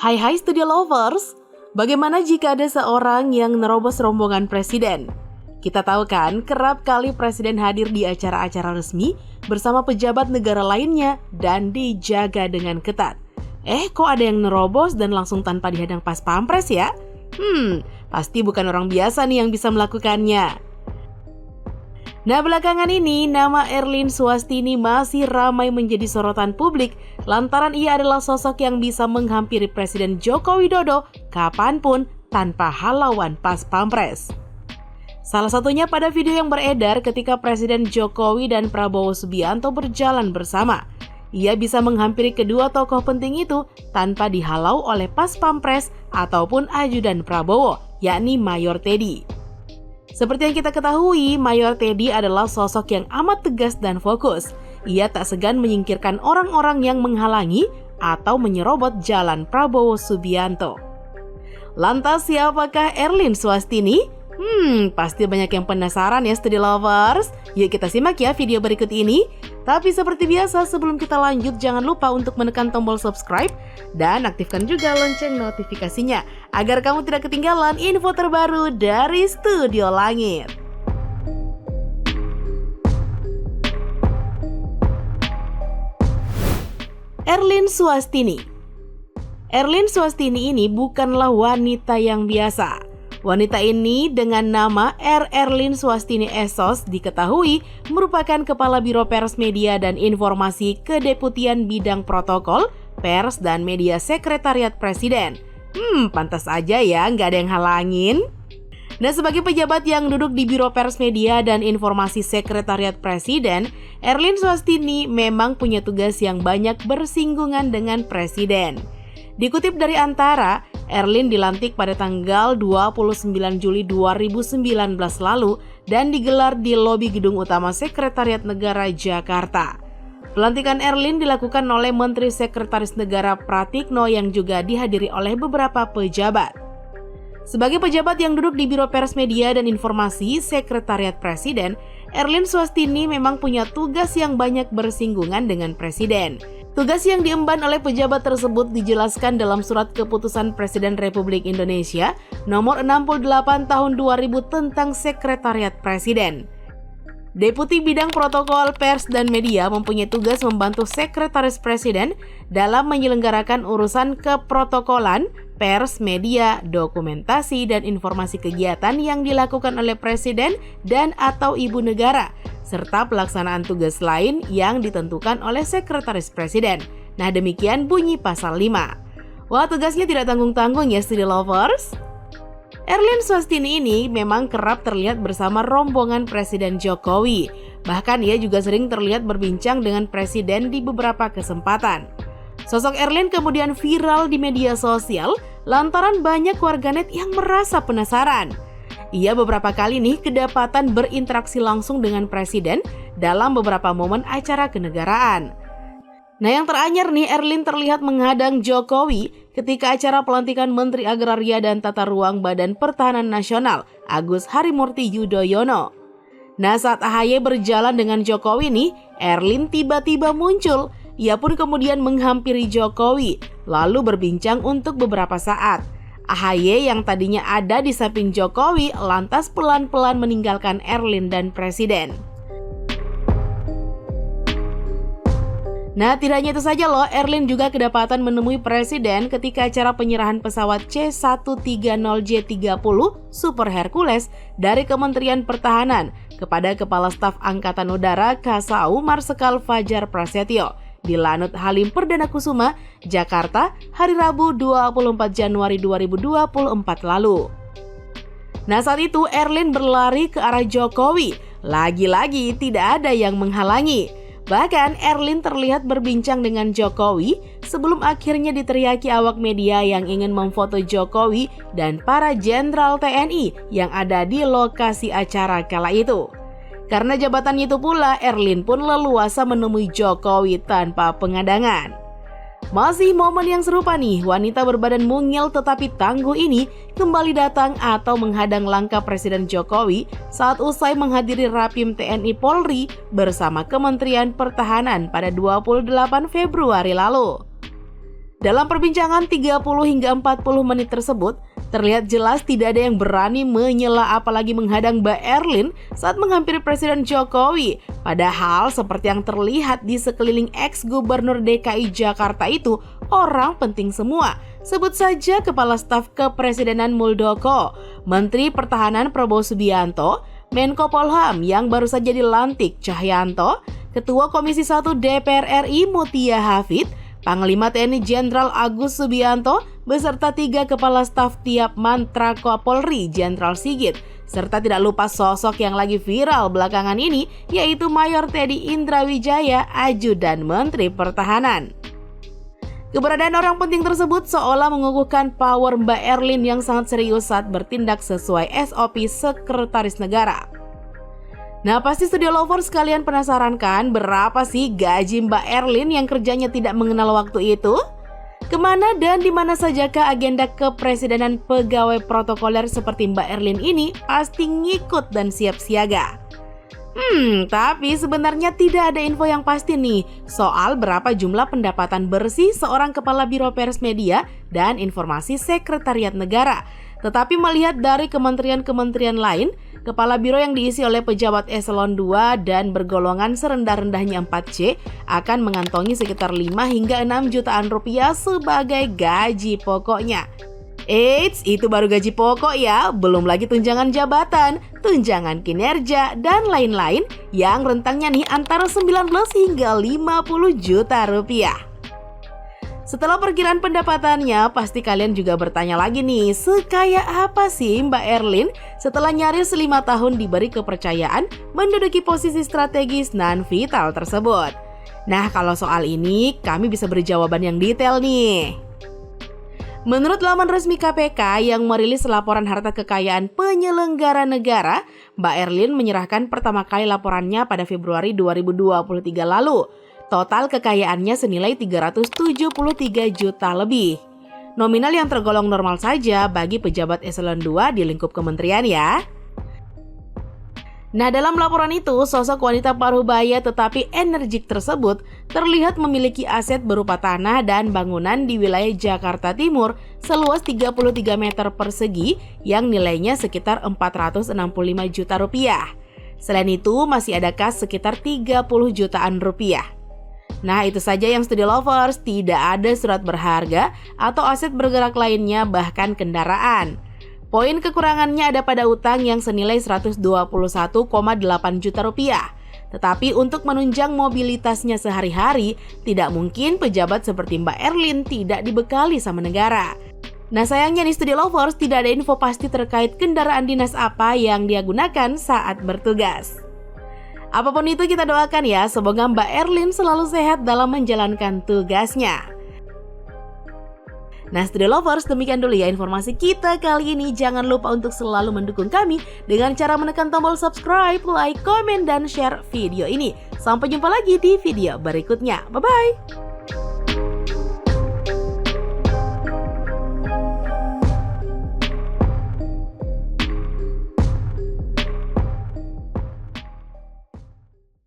Hai Studio Lovers, bagaimana jika ada seorang yang nerobos rombongan presiden? Kita tahu kan, kerap kali presiden hadir di acara-acara resmi bersama pejabat negara lainnya dan dijaga dengan ketat. Kok ada yang nerobos dan langsung tanpa dihadang pas pampres ya? Pasti bukan orang biasa nih yang bisa melakukannya. Nah, belakangan ini nama Erlin Swastini masih ramai menjadi sorotan publik lantaran ia adalah sosok yang bisa menghampiri Presiden Joko Widodo kapanpun tanpa halauan pas pampres. Salah satunya pada video yang beredar ketika Presiden Jokowi dan Prabowo Subianto berjalan bersama. Ia bisa menghampiri kedua tokoh penting itu tanpa dihalau oleh pas pampres ataupun ajudan Prabowo, yakni Mayor Teddy. Seperti yang kita ketahui, Mayor Teddy adalah sosok yang amat tegas dan fokus. Ia tak segan menyingkirkan orang-orang yang menghalangi atau menyerobot jalan Prabowo Subianto. Lantas siapakah Erlin Swastini? Pasti banyak yang penasaran ya Studio Lovers. Yuk kita simak ya video berikut ini. Tapi seperti biasa sebelum kita lanjut jangan lupa untuk menekan tombol subscribe dan aktifkan juga lonceng notifikasinya agar kamu tidak ketinggalan info terbaru dari Studio Langit. Erlin Swastini. Erlin Swastini ini bukanlah wanita yang biasa. Wanita ini dengan nama Erlin Swastini Esos diketahui merupakan Kepala Biro Pers Media dan Informasi Kedeputian Bidang Protokol, Pers dan Media Sekretariat Presiden. Pantas aja ya, nggak ada yang halangin. Nah, sebagai pejabat yang duduk di Biro Pers Media dan Informasi Sekretariat Presiden, Erlin Swastini memang punya tugas yang banyak bersinggungan dengan Presiden. Dikutip dari Antara, Erlin dilantik pada tanggal 29 Juli 2019 lalu dan digelar di lobi Gedung Utama Sekretariat Negara Jakarta. Pelantikan Erlin dilakukan oleh Menteri Sekretaris Negara Pratikno yang juga dihadiri oleh beberapa pejabat. Sebagai pejabat yang duduk di Biro Pers Media dan Informasi Sekretariat Presiden, Erlin Swastini memang punya tugas yang banyak bersinggungan dengan Presiden. Tugas yang diemban oleh pejabat tersebut dijelaskan dalam Surat Keputusan Presiden Republik Indonesia Nomor 68 Tahun 2000 tentang Sekretariat Presiden. Deputi Bidang Protokol, Pers, dan Media mempunyai tugas membantu Sekretaris Presiden dalam menyelenggarakan urusan keprotokolan, pers, media, dokumentasi, dan informasi kegiatan yang dilakukan oleh Presiden dan atau Ibu Negara, serta pelaksanaan tugas lain yang ditentukan oleh Sekretaris Presiden. Nah, demikian bunyi pasal 5. Wah, tugasnya tidak tanggung-tanggung ya Studio Lovers. Erlin Swastini ini memang kerap terlihat bersama rombongan Presiden Jokowi. Bahkan ia juga sering terlihat berbincang dengan Presiden di beberapa kesempatan. Sosok Erlin kemudian viral di media sosial lantaran banyak warganet yang merasa penasaran. Ia beberapa kali nih kedapatan berinteraksi langsung dengan Presiden dalam beberapa momen acara kenegaraan. Nah, yang teranyar nih, Erlin terlihat menghadang Jokowi ketika acara pelantikan Menteri Agraria dan Tata Ruang Badan Pertahanan Nasional, Agus Harimurti Yudhoyono. Nah, saat AHY berjalan dengan Jokowi nih, Erlin tiba-tiba muncul. Ia pun kemudian menghampiri Jokowi, lalu berbincang untuk beberapa saat. AHY yang tadinya ada di samping Jokowi lantas pelan-pelan meninggalkan Erlin dan Presiden. Nah, tidak hanya itu saja loh, Erlin juga kedapatan menemui Presiden ketika acara penyerahan pesawat C-130J-30 Super Hercules dari Kementerian Pertahanan kepada Kepala Staf Angkatan Udara KSAU Marsikal Fajar Prasetyo di Lanut Halim Perdana Kusuma, Jakarta, hari Rabu 24 Januari 2024 lalu. Nah, saat itu Erlin berlari ke arah Jokowi. Lagi-lagi tidak ada yang menghalangi. Bahkan Erlin terlihat berbincang dengan Jokowi sebelum akhirnya diteriaki awak media yang ingin memfoto Jokowi dan para jenderal TNI yang ada di lokasi acara kala itu. Karena jabatannya itu pula, Erlin pun leluasa menemui Jokowi tanpa pengadangan. Masih momen yang serupa nih, wanita berbadan mungil tetapi tangguh ini kembali datang atau menghadang langkah Presiden Jokowi saat usai menghadiri Rapim TNI Polri bersama Kementerian Pertahanan pada 28 Februari lalu. Dalam perbincangan 30 hingga 40 menit tersebut, terlihat jelas tidak ada yang berani menyela apalagi menghadang Mbak Erlin saat menghampiri Presiden Jokowi. Padahal seperti yang terlihat di sekeliling ex-gubernur DKI Jakarta itu orang penting semua. Sebut saja Kepala Staf Kepresidenan Muldoko, Menteri Pertahanan Prabowo Subianto, Menko Polham yang baru saja dilantik Cahyanto, Ketua Komisi 1 DPR RI Mutia Hafid, Panglima TNI Jenderal Agus Subianto, beserta 3 Kepala Staf tiap Mantra Kapolri Jenderal Sigit, serta tidak lupa sosok yang lagi viral belakangan ini, yaitu Mayor Teddy Indrawijaya, Ajudan Menteri Pertahanan. Keberadaan orang penting tersebut seolah mengukuhkan power Mbak Erlin yang sangat serius saat bertindak sesuai SOP Sekretaris Negara. Nah, pasti studio lovers kalian penasaran kan berapa sih gaji Mbak Erlin yang kerjanya tidak mengenal waktu itu? Kemana dan di mana sajakah agenda kepresidenan pegawai protokoler seperti Mbak Erlin ini pasti ngikut dan siap siaga. Tapi sebenarnya tidak ada info yang pasti nih soal berapa jumlah pendapatan bersih seorang kepala biro pers media dan informasi sekretariat negara. Tetapi melihat dari kementerian-kementerian lain, kepala biro yang diisi oleh pejabat eselon 2 dan bergolongan serendah-rendahnya 4C akan mengantongi sekitar 5 hingga 6 jutaan rupiah sebagai gaji pokoknya. Eits, itu baru gaji pokok ya, belum lagi tunjangan jabatan, tunjangan kinerja, dan lain-lain yang rentangnya nih antara 19 hingga 50 juta rupiah. Setelah perkiraan pendapatannya, pasti kalian juga bertanya lagi nih, sekaya apa sih Mbak Erlin setelah nyaris 5 tahun diberi kepercayaan menduduki posisi strategis non vital tersebut? Nah, kalau soal ini kami bisa beri jawaban yang detail nih. Menurut laman resmi KPK yang merilis laporan harta kekayaan penyelenggara negara, Mbak Erlin menyerahkan pertama kali laporannya pada Februari 2023 lalu. Total kekayaannya senilai 373 juta lebih. Nominal yang tergolong normal saja bagi pejabat eselon 2 di lingkup kementerian ya. Nah, dalam laporan itu, sosok wanita parubaya tetapi energik tersebut terlihat memiliki aset berupa tanah dan bangunan di wilayah Jakarta Timur seluas 33 meter persegi yang nilainya sekitar 465 juta rupiah. Selain itu, masih ada kas sekitar 30 jutaan rupiah. Nah, itu saja yang studio lovers, tidak ada surat berharga atau aset bergerak lainnya, bahkan kendaraan. Poin kekurangannya ada pada utang yang senilai 121,8 juta rupiah. Tetapi untuk menunjang mobilitasnya sehari-hari, tidak mungkin pejabat seperti Mbak Erlin tidak dibekali sama negara. Nah, sayangnya nih studio lovers, tidak ada info pasti terkait kendaraan dinas apa yang dia gunakan saat bertugas. Apapun itu kita doakan ya, semoga Mbak Erlin selalu sehat dalam menjalankan tugasnya. Nah, studio lovers, demikian dulu ya informasi kita kali ini. Jangan lupa untuk selalu mendukung kami dengan cara menekan tombol subscribe, like, komen, dan share video ini. Sampai jumpa lagi di video berikutnya. Bye-bye!